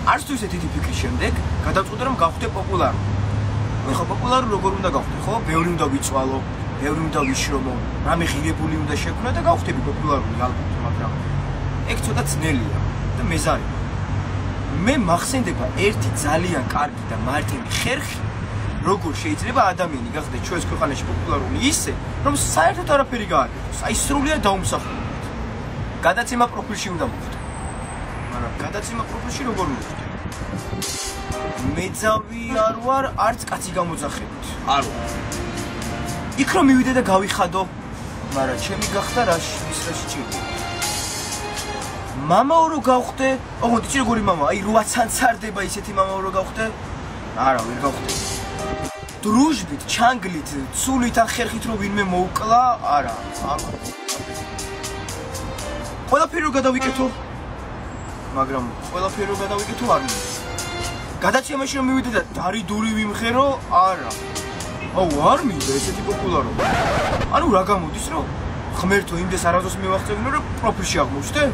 არც თუ ისეთი ფიქრის შემდეგ გადავწყვიტე რომ გავხდე პოპულარული. მე ხო პოპულარული როგორ უნდა გავხდე, ხო? ბევრი უნდა ვიწვალო, ბევრი უნდა ვიშრომო, რამე ღირებული უნდა შექმნა და გავხდები პოპულარული ალბათ, მაგრამ ეგ ცოტა ძნელია და მეზარი. მე მახსენდება ერთი ძალიან კარგი და მარტივი ხერხი, როგორ შეიძლება ადამიანი გახდეს ჩვენს ქვეყანაში პოპულარული ისე, რომ საერთოდ არაფერი გააკეთოს, აი სრულიად დაუმსახურებად. გადაცემა პროფილში უნდა მოხდე. მაგრამ გადაცემა პროფილში როგორ მოხდე? მეძავი არ ვარ, არც კაცი გამოძახებით. არ ვარ. იქ რომ მივიდე და გავიხადო, მაგრამ ჩემი გახდა რაში ჭირდება. მამაო რო გავხდე, ოღონდ იცი როგორი მამა, აი 8 ცანცარდება ისეთი მამაო რო გავხდე? არა, ვერ გავხდე. დრუჟბით, ჩანგლით, ცულით ან ხერხით რო ვინმე მოუკლა, არა. ყველაფერი რო გადავიკეთო, მაგრამ ყველაფერი რო გადავიკეთო არ მინდა. გადაცემაში რომ მივიდე და დარი დური ვიმღერო, არა. აუ არ მინდა ესეთი პოპულარობა. ანუ რა გამოდის რომ ღმერთო იმდეს არასდროს მივახცევინო რომ პროფილში აღმოჩნდე?